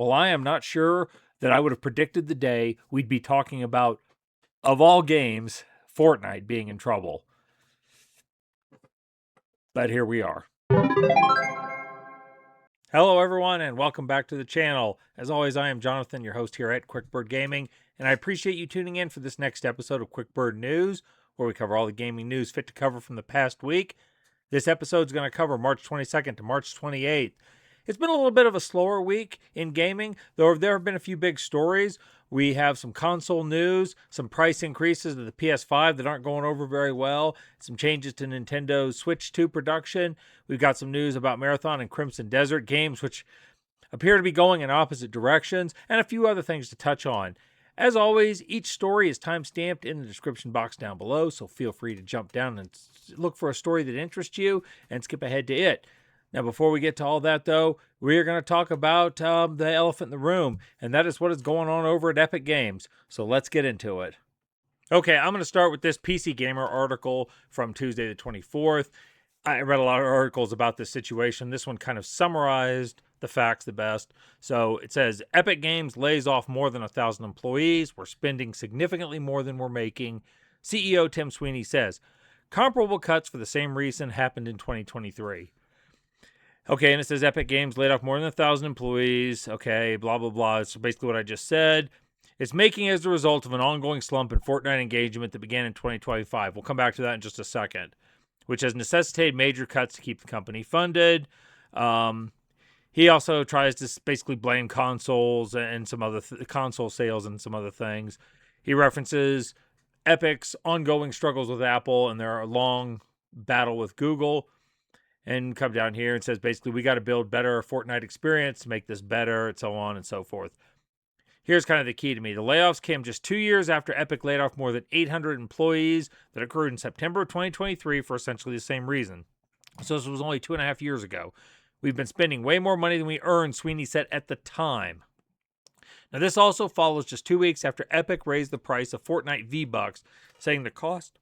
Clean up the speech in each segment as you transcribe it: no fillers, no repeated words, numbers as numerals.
Well, I am not sure that I would have predicted the day we'd be talking about, of all games, Fortnite being in trouble. But here we are. Hello, everyone, and welcome back to the channel. As always, I am Jonathan, your host here at QuickBird Gaming, and I appreciate you tuning in for this next episode of QuickBird News, where we cover all the gaming news fit to cover from the past week. This episode is going to cover March 22nd to March 28th. It's been a little bit of a slower week in gaming, though there have been a few big stories. We have some console news, some price increases to the PS5 that aren't going over very well, some changes to Nintendo's Switch 2 production. We've got some news about Marathon and Crimson Desert games, which appear to be going in opposite directions, and a few other things to touch on. As always, each story is time-stamped in the description box down below, so feel free to jump down and look for a story that interests you and skip ahead to it. Now, before we get to all that, though, we are going to talk about the elephant in the room, and that is what is going on over at Epic Games. So let's get into it. Okay, I'm going to start with this PC Gamer article from Tuesday the 24th. I read a lot of articles about this situation. This one kind of summarized the facts the best. So it says, Epic Games lays off more than 1,000 employees. We're spending significantly more than we're making. CEO Tim Sweeney says, comparable cuts for the same reason happened in 2023. Okay, and it says Epic Games laid off more than 1,000 employees. Okay, blah, blah, blah. It's basically what I just said. It's making as a result of an ongoing slump in Fortnite engagement that began in 2025. We'll come back to that in just a second, which has necessitated major cuts to keep the company funded. He also tries to basically blame consoles and some other console sales and some other things. He references Epic's ongoing struggles with Apple and their long battle with Google. And come down here and says, basically, we got to build better Fortnite experience to make this better, and so on and so forth. Here's kind of the key to me. The layoffs came just 2 years after Epic laid off more than 800 employees that occurred in September of 2023 for essentially the same reason. So this was only 2.5 years ago. We've been spending way more money than we earned, Sweeney said at the time. Now, this also follows just 2 weeks after Epic raised the price of Fortnite V-Bucks, saying the cost,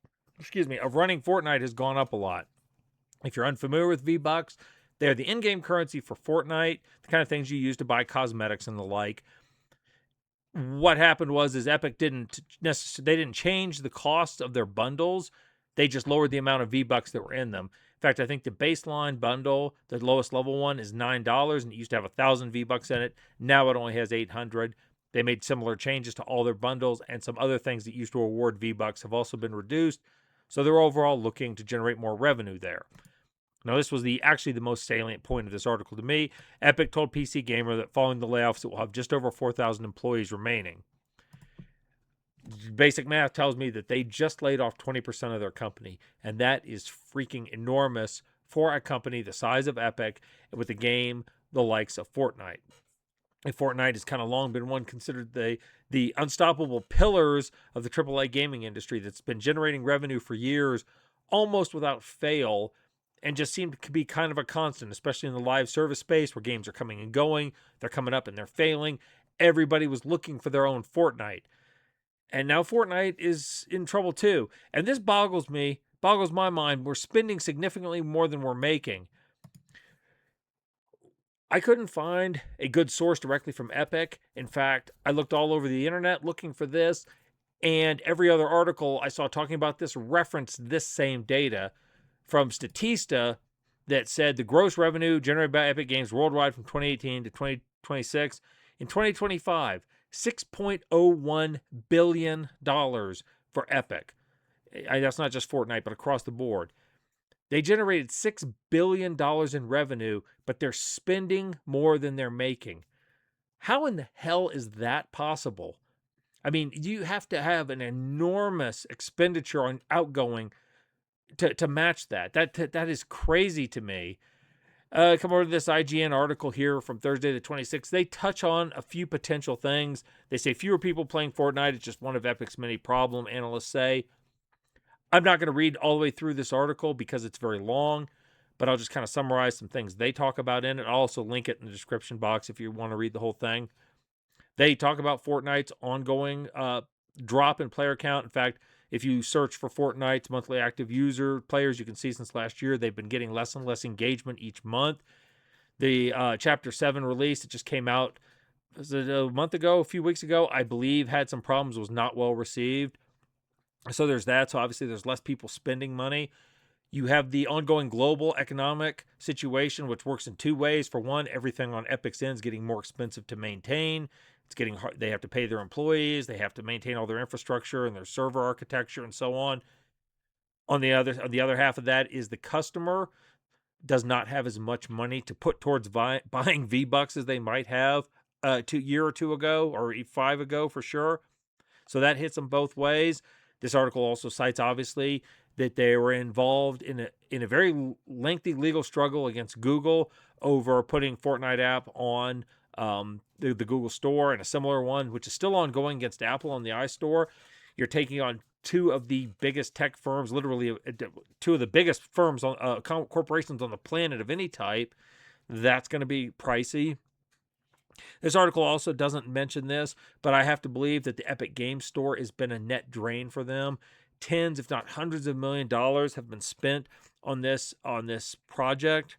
of running Fortnite has gone up a lot. If you're unfamiliar with V-Bucks, they're the in-game currency for Fortnite, the kind of things you use to buy cosmetics and the like. What happened was Epic didn't change the cost of their bundles. They just lowered the amount of V-Bucks that were in them. In fact, I think the baseline bundle, the lowest level one, is $9, and it used to have 1,000 V-Bucks in it. Now it only has 800. They made similar changes to all their bundles, and some other things that used to award V-Bucks have also been reduced. So they're overall looking to generate more revenue there. Now, this was actually the most salient point of this article to me. Epic told PC Gamer that following the layoffs, it will have just over 4,000 employees remaining. Basic math tells me that they just laid off 20% of their company, and that is freaking enormous for a company the size of Epic with a game the likes of Fortnite. And Fortnite has kind of long been one considered the unstoppable pillars of the AAA gaming industry that's been generating revenue for years, almost without fail, and just seemed to be kind of a constant, especially in the live service space where games are coming and going, they're coming up and they're failing. Everybody was looking for their own Fortnite. And now Fortnite is in trouble too. And this boggles my mind. We're spending significantly more than we're making. I couldn't find a good source directly from Epic. In fact, I looked all over the internet looking for this, and every other article I saw talking about this referenced this same data from Statista that said the gross revenue generated by Epic Games worldwide from 2018 to 2026 in 2025, $6.01 billion for Epic. That's not just Fortnite, but across the board. They generated $6 billion in revenue, but they're spending more than they're making. How in the hell is that possible? I mean, you have to have an enormous expenditure on outgoing to match that. That is crazy to me. Come over to this IGN article here from Thursday the 26th. They touch on a few potential things. They say fewer people playing Fortnite is just one of Epic's many problems, analysts say. I'm not going to read all the way through this article because it's very long, but I'll just kind of summarize some things they talk about in it. I'll also link it in the description box if you want to read the whole thing. They talk about Fortnite's ongoing drop in player count. In fact, if you search for Fortnite's monthly active user players, you can see since last year they've been getting less and less engagement each month. The Chapter 7 release that just came out a month ago, a few weeks ago, I believe had some problems, was not well received. So there's that. So obviously there's less people spending money. You have the ongoing global economic situation, which works in two ways. For one, everything on Epic's end is getting more expensive to maintain. It's getting hard. They have to pay their employees. They have to maintain all their infrastructure and their server architecture and so on. On the other half of that is the customer does not have as much money to put towards buying V-Bucks as they might have a year or two ago, or 5 ago for sure. So that hits them both ways. This article also cites, obviously, that they were involved in a very lengthy legal struggle against Google over putting Fortnite app on the Google Store, and a similar one, which is still ongoing against Apple on the iStore. You're taking on two of the biggest tech firms, literally two of the biggest firms on corporations on the planet of any type. That's going to be pricey. This article also doesn't mention this, but I have to believe that the Epic Games Store has been a net drain for them. Tens, if not hundreds of $1 million have been spent on this project,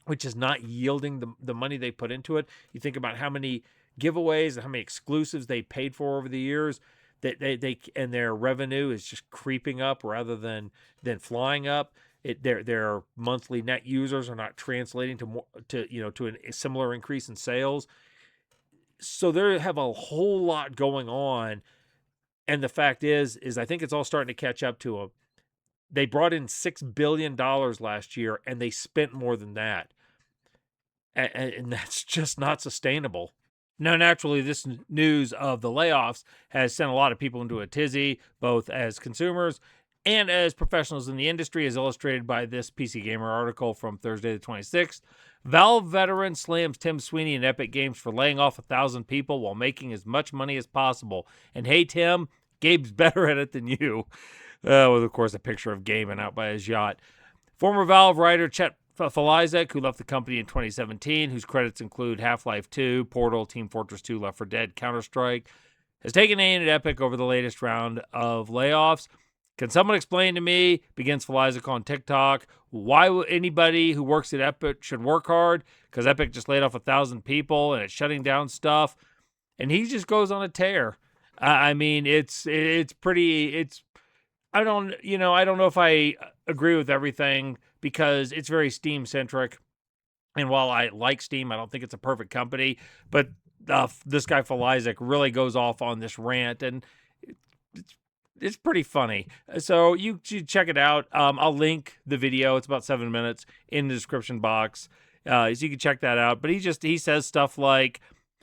which is not yielding the money they put into it. You think about how many giveaways and how many exclusives they paid for over the years, that they and their revenue is just creeping up rather than flying up. Their monthly net users are not translating to a similar increase in sales. So they have a whole lot going on, and the fact is I think it's all starting to catch up to them. They brought in $6 billion last year, and they spent more than that, and that's just not sustainable. Now, naturally, this news of the layoffs has sent a lot of people into a tizzy, both as consumers and as professionals in the industry, as illustrated by this PC Gamer article from Thursday the 26th. Valve veteran slams Tim Sweeney and Epic Games for laying off 1,000 people while making as much money as possible. And hey, Tim, Gabe's better at it than you. With, of course, a picture of Gabe out by his yacht. Former Valve writer Chet Faliszek, who left the company in 2017, whose credits include Half-Life 2, Portal, Team Fortress 2, Left 4 Dead, Counter-Strike, has taken aim at Epic over the latest round of layoffs. Can someone explain to me, begins Faliszek on TikTok, why anybody who works at Epic should work hard? Because Epic just laid off 1,000 people and it's shutting down stuff. And he just goes on a tear. I mean, it's pretty, I don't know if I agree with everything because it's very Steam centric. And while I like Steam, I don't think it's a perfect company. But this guy Faliszek really goes off on this rant, and it's pretty funny. So you check it out. I'll link the video. It's about 7 minutes in the description box, so you can check that out. But he says stuff like,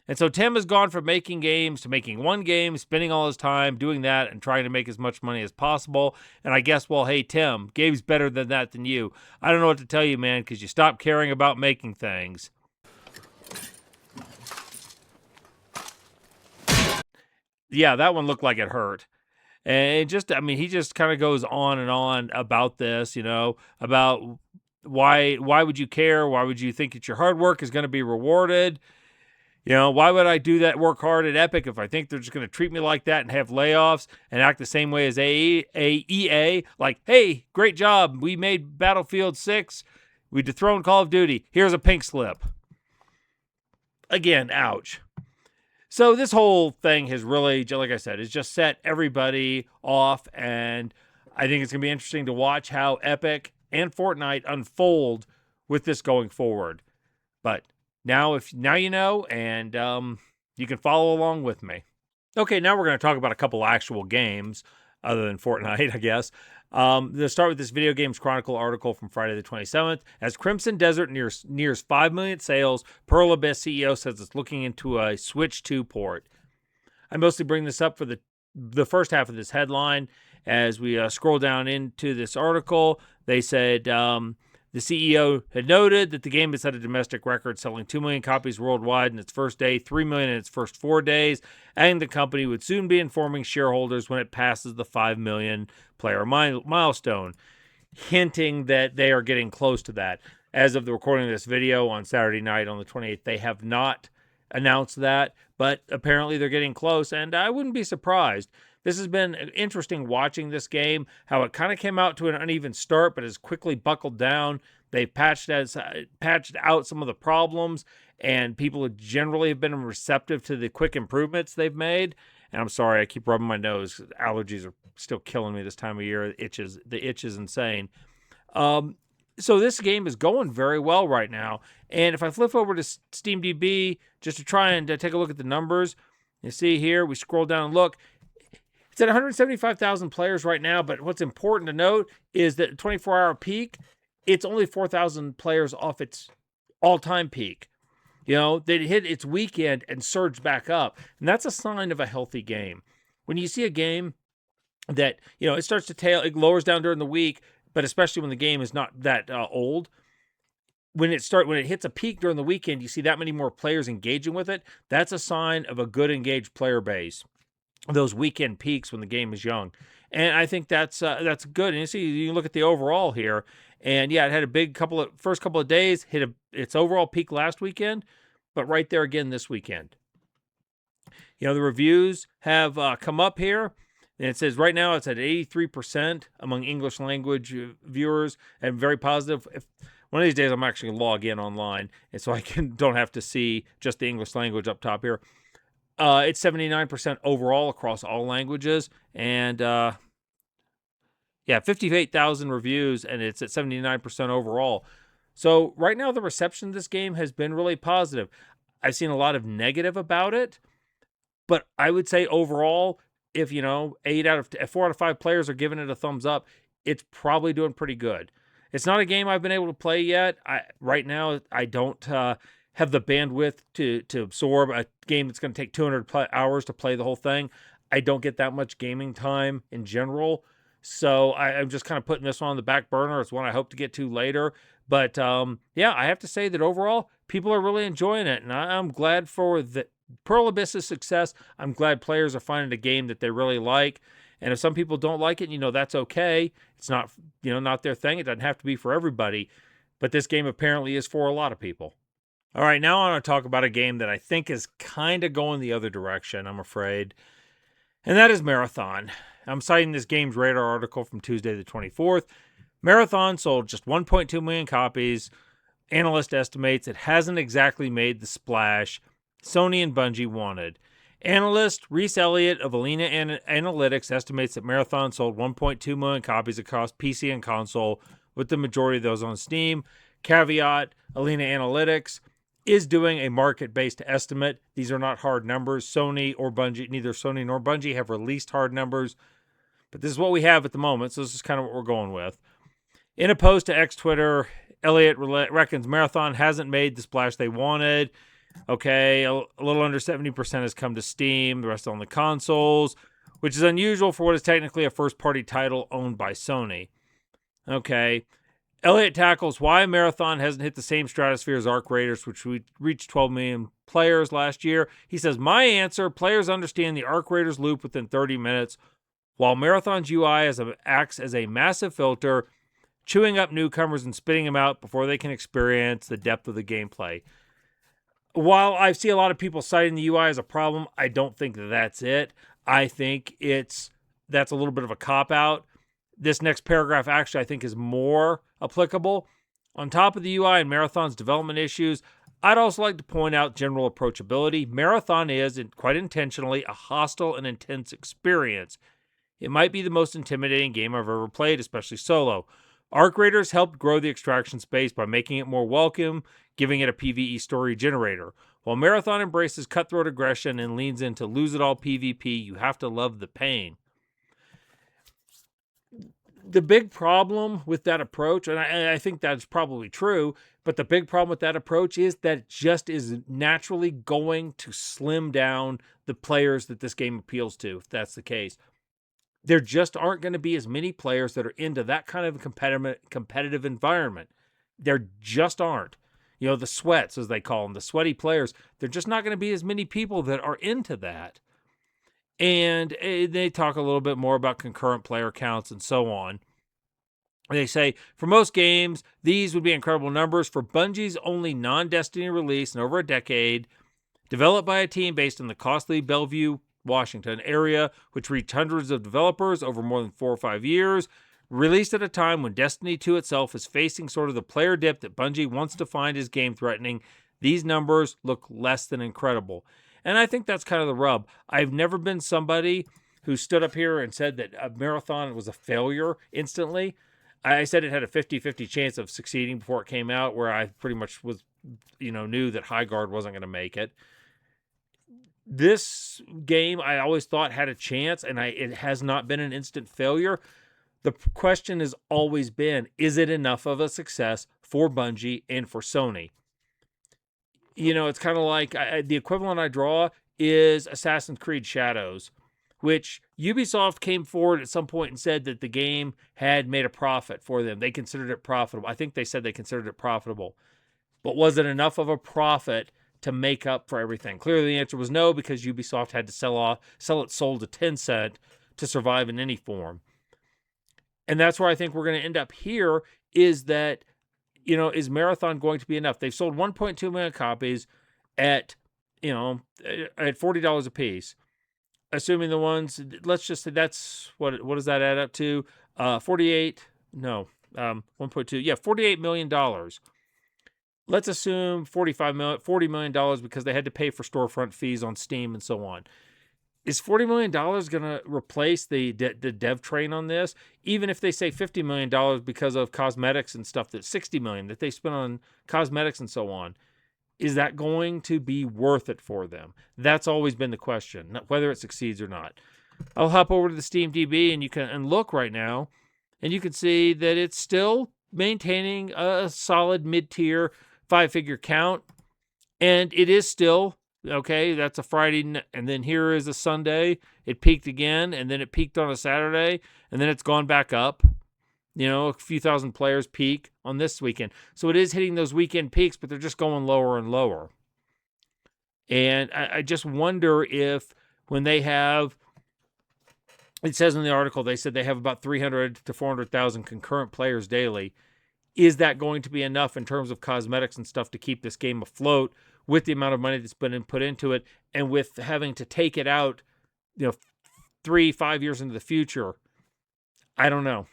and so Tim has gone from making games to making one game, spending all his time doing that and trying to make as much money as possible. And I guess, well, hey, Tim, Gabe's better than that than you. I don't know what to tell you, man, because you stopped caring about making things. Yeah, that one looked like it hurt. And he just kind of goes on and on about this, about why would you care? Why would you think that your hard work is going to be rewarded? Why would I do that, work hard at Epic if I think they're just going to treat me like that and have layoffs and act the same way as EA? Like, hey, great job. We made Battlefield 6. We dethroned Call of Duty. Here's a pink slip. Again, ouch. So this whole thing has really, like I said, has just set everybody off. And I think it's going to be interesting to watch how Epic and Fortnite unfold with this going forward. But now you know, and you can follow along with me. Okay, now we're going to talk about a couple actual games other than Fortnite, I guess. Let's start with this Video Games Chronicle article from Friday the 27th. As Crimson Desert nears 5 million sales, Pearl Abyss CEO says it's looking into a Switch 2 port. I mostly bring this up for the first half of this headline. As we scroll down into this article, they said the CEO had noted that the game has set a domestic record, selling 2 million copies worldwide in its first day, 3 million in its first 4 days, and the company would soon be informing shareholders when it passes the 5 million player milestone, hinting that they are getting close to that. As of the recording of this video on Saturday night on the 28th, they have not announced that, but apparently they're getting close, and I wouldn't be surprised. This has been interesting watching this game, how it kind of came out to an uneven start, but has quickly buckled down. They've patched out some of the problems, and people generally have been receptive to the quick improvements they've made. And I'm sorry, I keep rubbing my nose. Allergies are still killing me this time of year. The itch is insane. So this game is going very well right now. And if I flip over to SteamDB just to try and take a look at the numbers, you see here, we scroll down and look. It's at 175,000 players right now, but what's important to note is that 24-hour peak, it's only 4,000 players off its all-time peak. They hit its weekend and surged back up, and that's a sign of a healthy game. When you see a game that, it starts to tail, it lowers down during the week, but especially when the game is not that old, when it hits a peak during the weekend, you see that many more players engaging with it. That's a sign of a good engaged player base. Those weekend peaks when the game is young, and I think that's good. And you look at the overall here, and yeah, it had a big first couple of days, hit its overall peak last weekend, but right there again this weekend. The reviews have come up here, and it says right now it's at 83% among English language viewers, and very positive. If one of these days I'm actually going to log in online, and so I don't have to see just the English language up top here. It's 79% overall across all languages, and 58,000 reviews, and it's at 79% overall. So right now the reception of this game has been really positive. I've seen a lot of negative about it, but I would say overall, if 4 out of 5 players are giving it a thumbs up, it's probably doing pretty good. It's not a game I've been able to play yet. Right now I don't have the bandwidth to absorb a game that's going to take 200 hours to play the whole thing. I don't get that much gaming time in general, so I'm just kind of putting this one on the back burner. It's one I hope to get to later. But I have to say that overall, people are really enjoying it, and I'm glad for the Pearl Abyss's success. I'm glad players are finding a game that they really like. And if some people don't like it, that's okay. It's not, not their thing. It doesn't have to be for everybody. But this game apparently is for a lot of people. All right, now I want to talk about a game that I think is kind of going the other direction, I'm afraid. And that is Marathon. I'm citing this Games Radar article from Tuesday the 24th. Marathon sold just 1.2 million copies. Analyst estimates it hasn't exactly made the splash Sony and Bungie wanted. Analyst Reese Elliott of Alina Analytics estimates that Marathon sold 1.2 million copies across PC and console, with the majority of those on Steam. Caveat, Alina Analytics is doing a market-based estimate. These are not hard numbers. Neither Sony nor Bungie have released hard numbers, but this is what we have at the moment, so this is kind of what we're going with. In a post to X Twitter, Elliott reckons Marathon hasn't made the splash they wanted. Okay, a little under 70% has come to Steam, the rest on the consoles, which is unusual for what is technically a first-party title owned by Sony. Okay, Elliott tackles why Marathon hasn't hit the same stratosphere as Arc Raiders, which reached 12 million players last year. He says, my answer, players understand the Arc Raiders loop within 30 minutes, while Marathon's UI acts as a massive filter, chewing up newcomers and spitting them out before they can experience the depth of the gameplay. While I see a lot of people citing the UI as a problem, I don't think that's it. I think that's a little bit of a cop-out. This next paragraph actually I think is more applicable. On top of the UI and Marathon's development issues, I'd also like to point out general approachability. Marathon is, quite intentionally, a hostile and intense experience. It might be the most intimidating game I've ever played, especially solo. Arc Raiders helped grow the extraction space by making it more welcome, giving it a PvE story generator. While Marathon embraces cutthroat aggression and leans into lose-it-all PvP, you have to love the pain. The big problem with that approach, and I think that's probably true, but the big problem with that approach is that it just is naturally going to slim down the players that this game appeals to, if that's the case. There just aren't going to be as many players that are into that kind of competitive environment. There just aren't. The sweats, as they call them, the sweaty players, they're just not going to be as many people that are into that. And they talk a little bit more about concurrent player counts and so on. They say, for most games, these would be incredible numbers. For Bungie's only non-Destiny release in over a decade, developed by a team based in the costly Bellevue, Washington area, which reached hundreds of developers over more than 4 or 5 years, Released at a time when Destiny 2 itself is facing sort of the player dip that Bungie wants to find as game threatening, these numbers look less than incredible. And I think that's kind of the rub. I've never been somebody who stood up here and said that a marathon was a failure instantly. I said it had a 50-50 chance of succeeding before it came out, where I pretty much was, knew that High Guard wasn't going to make it. This game, I always thought had a chance, and it has not been an instant failure. The question has always been, is it enough of a success for Bungie and for Sony? It's kind of like the equivalent I draw is Assassin's Creed Shadows, which Ubisoft came forward at some point and said that the game had made a profit for them. They considered it profitable. I think they said they considered it profitable. But was it enough of a profit to make up for everything? Clearly the answer was no, because Ubisoft had to sell it sold to Tencent to survive in any form. And that's where I think we're going to end up here, is that, is Marathon going to be enough? They've sold 1.2 million copies at $40 a piece. Assuming the ones, let's just say that's, what does that add up to? $48 million. Let's assume $40 million because they had to pay for storefront fees on Steam and so on. Is $40 million going to replace the dev train on this? Even if they say $50 million because of cosmetics and stuff, that's $60 million that they spent on cosmetics and so on. Is that going to be worth it for them? That's always been the question, whether it succeeds or not. I'll hop over to the Steam DB and you can look right now, and you can see that it's still maintaining a solid mid-tier 5-figure count, and it is still okay. That's a Friday, and then here is a Sunday. It peaked again, and then it peaked on a Saturday, and then it's gone back up. A few thousand players peak on this weekend. So it is hitting those weekend peaks, but they're just going lower and lower. And I just wonder if when they have, it says in the article, they said they have about 300 to 400,000 concurrent players daily. Is that going to be enough in terms of cosmetics and stuff to keep this game afloat with the amount of money that's been put into it, and with having to take it out, 3-5 years into the future? I don't know.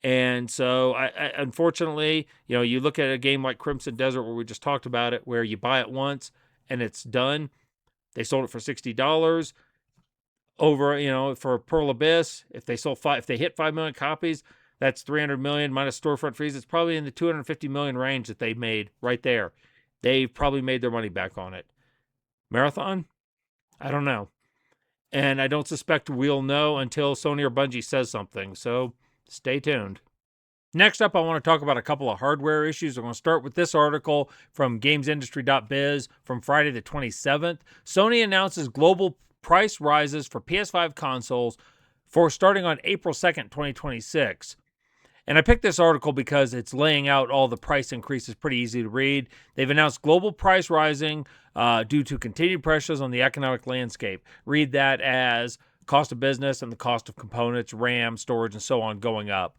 And so, I unfortunately, you look at a game like Crimson Desert, where we just talked about it, where you buy it once and it's done. They sold it for $60 over, for Pearl Abyss. If they hit 5 million copies, that's 300 million minus storefront fees. It's probably in the 250 million range that they made right there. They've probably made their money back on it. Marathon? I don't know. And I don't suspect we'll know until Sony or Bungie says something. So stay tuned. Next up, I want to talk about a couple of hardware issues. I'm going to start with this article from gamesindustry.biz from Friday the 27th. Sony announces global price rises for PS5 consoles for starting on April 2nd, 2026. And I picked this article because it's laying out all the price increases pretty easy to read. They've announced global price rising due to continued pressures on the economic landscape. Read that as cost of business and the cost of components, RAM, storage, and so on going up.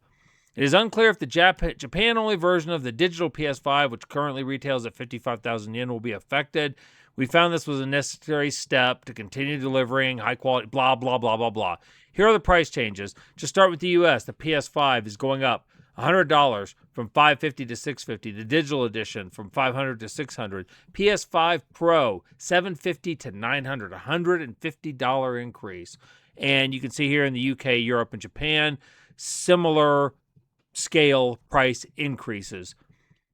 It is unclear if the Japan-only version of the digital PS5, which currently retails at 55,000 yen, will be affected. We found this was a necessary step to continue delivering high quality, blah, blah, blah, blah, blah. Here are the price changes. To start with the US, the PS5 is going up $100 from $550 to $650. The digital edition from $500 to $600. PS5 Pro $750 to $900. $150 increase. And you can see here in the UK, Europe, and Japan, similar scale price increases.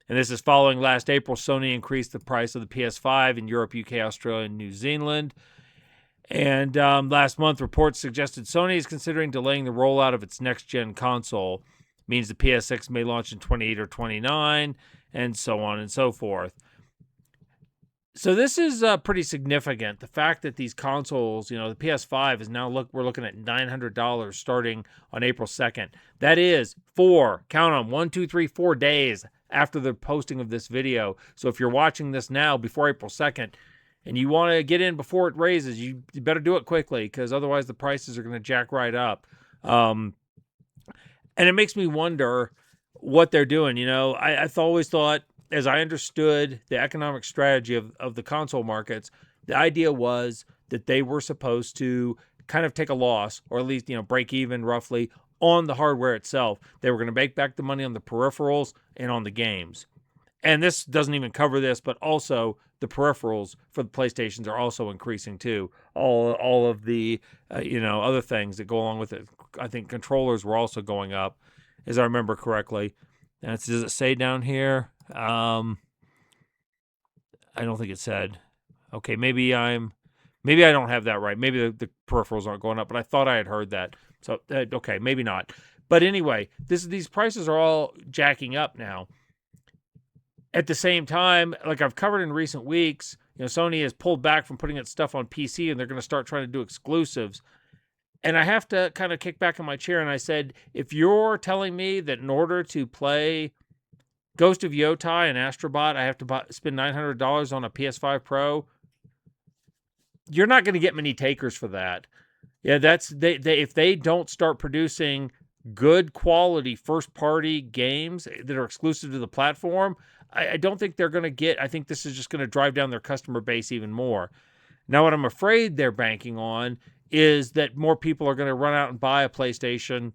And this is following last April, Sony increased the price of the PS5 in Europe, UK, Australia, and New Zealand. And last month, reports suggested Sony is considering delaying the rollout of its next-gen console. Means the PS6 may launch in 28 or 29, and so on and so forth. So this is pretty significant. The fact that these consoles, the PS5 is now, we're looking at $900 starting on April 2nd. That is 4 days after the posting of this video. So if you're watching this now before April 2nd, and you want to get in before it raises, you better do it quickly, because otherwise the prices are going to jack right up. And it makes me wonder what they're doing. I've always thought, as I understood the economic strategy of the console markets, the idea was that they were supposed to kind of take a loss, or at least, break even roughly on the hardware itself. They were going to make back the money on the peripherals and on the games. And this doesn't even cover this, but also the peripherals for the PlayStations are also increasing too. All of the other things that go along with it. I think controllers were also going up, as I remember correctly. And does it say down here? I don't think it said. Okay, maybe I don't have that right. Maybe the peripherals aren't going up, but I thought I had heard that. So okay, maybe not. But anyway, these prices are all jacking up now. At the same time, like I've covered in recent weeks, Sony has pulled back from putting its stuff on PC, and they're going to start trying to do exclusives. And I have to kind of kick back in my chair, and I said, if you're telling me that in order to play Ghost of Yotai and Astrobot, I have to spend $900 on a PS5 Pro, you're not going to get many takers for that. Yeah, if they don't start producing good quality first party games that are exclusive to the platform, I don't think they're going to get. I think this is just going to drive down their customer base even more. Now, what I'm afraid they're banking on is that more people are going to run out and buy a PlayStation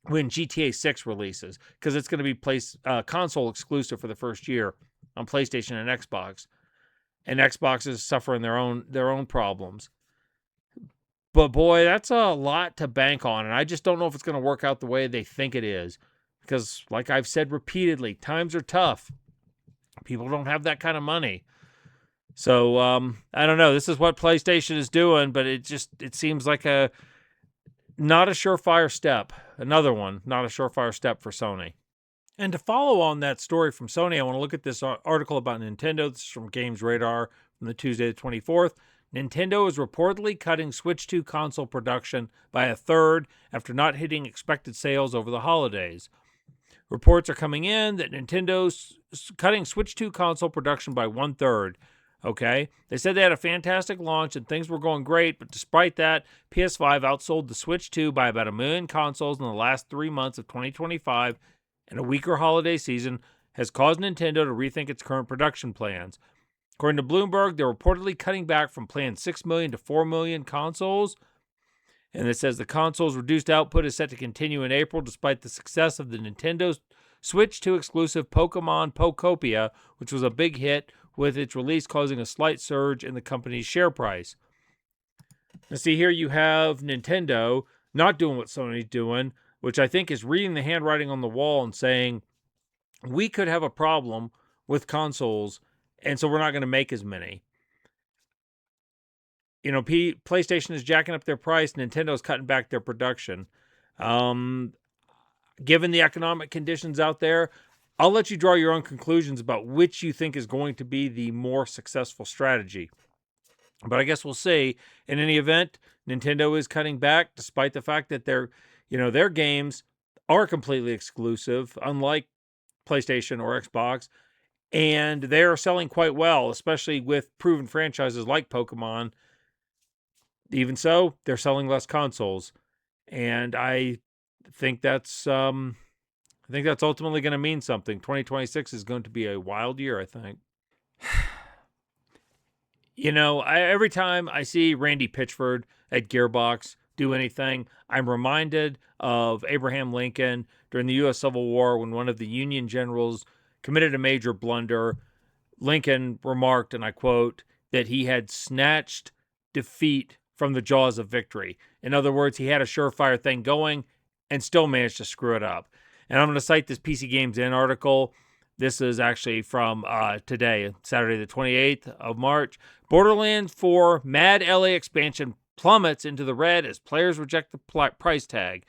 when GTA 6 releases, because it's going to be console exclusive for the first year on PlayStation and Xbox. And Xbox is suffering their own problems. But boy, that's a lot to bank on, and I just don't know if it's going to work out the way they think it is. Because, like I've said repeatedly, times are tough. People don't have that kind of money. So, I don't know. This is what PlayStation is doing, but it seems like not a surefire step. Another one, not a surefire step for Sony. And to follow on that story from Sony, I want to look at this article about Nintendo. This is from Games Radar from the Tuesday the 24th. Nintendo is reportedly cutting Switch 2 console production by a third after not hitting expected sales over the holidays. Reports are coming in that Nintendo's cutting Switch 2 console production by 1/3. Okay? They said they had a fantastic launch and things were going great, but despite that, PS5 outsold the Switch 2 by about 1 million consoles in the last 3 months of 2025, and a weaker holiday season has caused Nintendo to rethink its current production plans. According to Bloomberg, they're reportedly cutting back from planned 6 million to 4 million consoles. And it says the console's reduced output is set to continue in April despite the success of the Nintendo Switch 2 exclusive Pokemon Pokopia, which was a big hit, with its release causing a slight surge in the company's share price. Now see, here you have Nintendo not doing what Sony's doing, which I think is reading the handwriting on the wall and saying, we could have a problem with consoles, and so we're not going to make as many. PlayStation is jacking up their price. Nintendo's cutting back their production. Given the economic conditions out there, I'll let you draw your own conclusions about which you think is going to be the more successful strategy. But I guess we'll see. In any event, Nintendo is cutting back despite the fact that their games are completely exclusive, unlike PlayStation or Xbox. And they're selling quite well, especially with proven franchises like Pokemon. Even so, they're selling less consoles. And I think that's ultimately going to mean something. 2026 is going to be a wild year, I think. Every time I see Randy Pitchford at Gearbox do anything, I'm reminded of Abraham Lincoln during the U.S. Civil War when one of the Union generals committed a major blunder. Lincoln remarked, and I quote, that he had snatched defeat from the jaws of victory. In other words, he had a surefire thing going and still managed to screw it up. And I'm going to cite this PC Games In article. This is actually from today, Saturday the 28th of March. Borderlands 4 Mad LA expansion plummets into the red as players reject the price tag.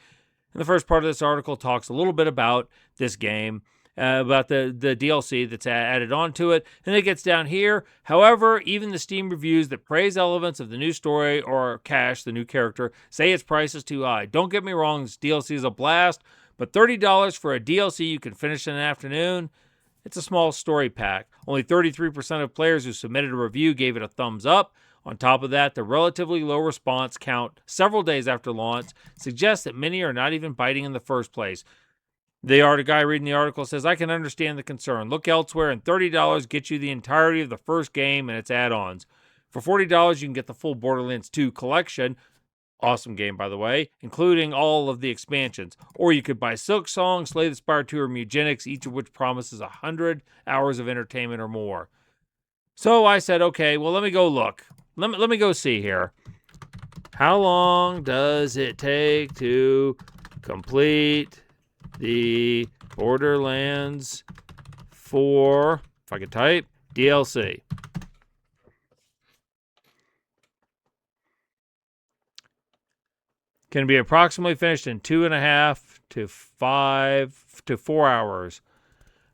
And the first part of this article talks a little bit about this game, about the DLC that's added onto it. And it gets down here. However, even the Steam reviews that praise elements of the new story or Cash, the new character, say its price is too high. Don't get me wrong, this DLC is a blast, but $30 for a DLC you can finish in an afternoon, it's a small story pack. Only 33% of players who submitted a review gave it a thumbs up. On top of that, the relatively low response count several days after launch suggests that many are not even biting in the first place. The guy reading the article says, I can understand the concern. Look elsewhere, and $30 gets you the entirety of the first game and its add-ons. For $40, you can get the full Borderlands 2 collection. Awesome game, by the way, including all of the expansions. Or you could buy Silksong, Slay the Spire 2, or Mugenics, each of which promises 100 hours of entertainment or more. So I said, okay, well, let me go look. Let me go see here. How long does it take to complete the Borderlands 4, if I could type, DLC? Can be approximately finished in 2.5 to 5 to 4 hours.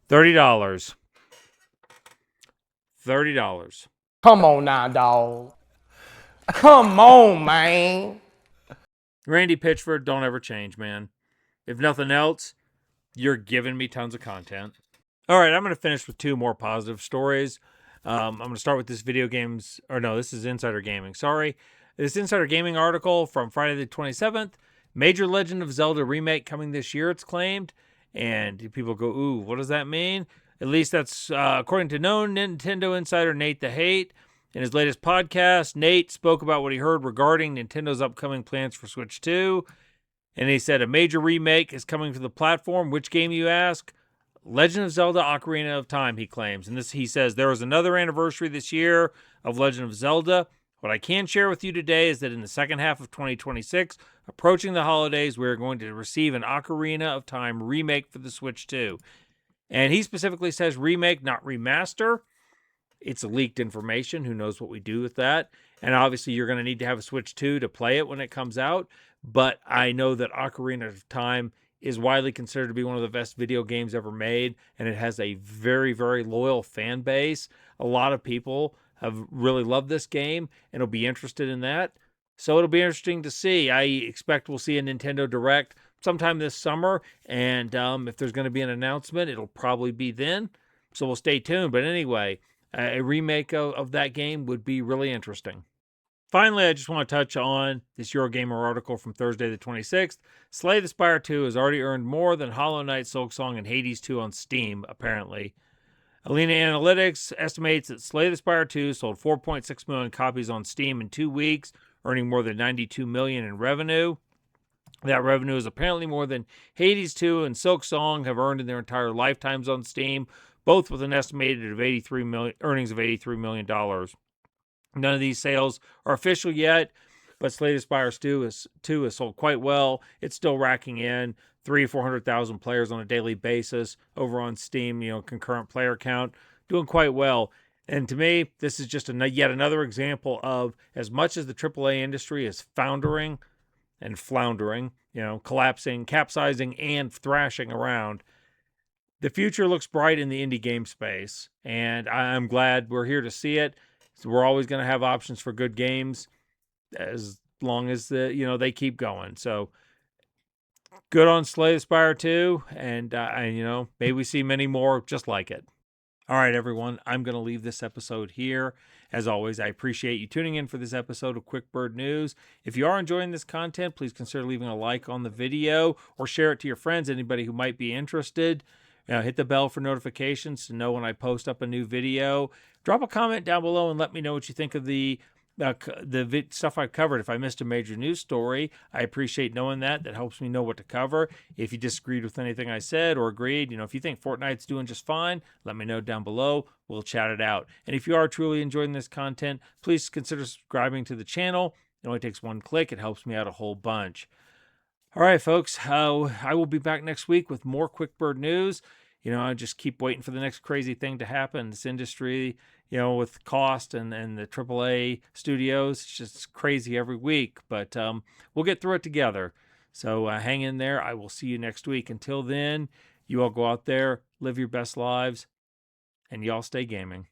$30. $30. Come on now, dog. Come on, man. Randy Pitchford, don't ever change, man. If nothing else, you're giving me tons of content. All right, I'm going to finish with 2 more positive stories. I'm going to start with this this is Insider Gaming. Sorry. This Insider Gaming article from Friday the 27th. Major Legend of Zelda remake coming this year, it's claimed. And people go, ooh, what does that mean? At least that's according to known Nintendo insider Nate the Hate. In his latest podcast, Nate spoke about what he heard regarding Nintendo's upcoming plans for Switch 2. And he said a major remake is coming to the platform. Which game, you ask? Legend of Zelda Ocarina of Time, he claims. And he says, there was another anniversary this year of Legend of Zelda. What I can share with you today is that in the second half of 2026, approaching the holidays, we're going to receive an Ocarina of Time remake for the Switch 2. And he specifically says remake, not remaster. It's leaked information. Who knows what we do with that? And obviously, you're going to need to have a Switch 2 to play it when it comes out. But I know that Ocarina of Time is widely considered to be one of the best video games ever made, and it has a very, very loyal fan base. A lot of people have really loved this game, and will be interested in that. So it'll be interesting to see. I expect we'll see a Nintendo Direct sometime this summer, and if there's going to be an announcement, it'll probably be then. So we'll stay tuned. But anyway, a remake of that game would be really interesting. Finally, I just want to touch on this Eurogamer article from Thursday the 26th. Slay the Spire 2 has already earned more than Hollow Knight, Silksong, and Hades 2 on Steam, apparently. Alina Analytics estimates that Slay the Spire 2 sold 4.6 million copies on Steam in 2 weeks, earning more than $92 million in revenue. That revenue is apparently more than Hades 2 and Silksong have earned in their entire lifetimes on Steam, both with an estimated earnings of $83 million. None of these sales are official yet, but Slay the Spire 2 has sold quite well. It's still racking in 400,000 players on a daily basis over on Steam, concurrent player count, doing quite well. And to me, this is just yet another example of, as much as the AAA industry is foundering and floundering, collapsing, capsizing, and thrashing around, the future looks bright in the indie game space. And I'm glad we're here to see it. So we're always going to have options for good games as long as they keep going. So good on Slay the Spire 2, and maybe we see many more just like it. All right, everyone, I'm going to leave this episode here. As always, I appreciate you tuning in for this episode of Quick Bird News. If you are enjoying this content, please consider leaving a like on the video or share it to your friends, anybody who might be interested. Hit the bell for notifications to know when I post up a new video. Drop a comment down below and let me know what you think of the stuff I covered. If I missed a major news story, I appreciate knowing that. That helps me know what to cover. If you disagreed with anything I said or agreed, if you think Fortnite's doing just fine, let me know down below. We'll chat it out. And if you are truly enjoying this content, please consider subscribing to the channel. It only takes one click. It helps me out a whole bunch. All right, folks, I will be back next week with more Quick Bird News. I just keep waiting for the next crazy thing to happen. This industry, with cost and the AAA studios, it's just crazy every week. But we'll get through it together. So hang in there. I will see you next week. Until then, you all go out there, live your best lives, and y'all stay gaming.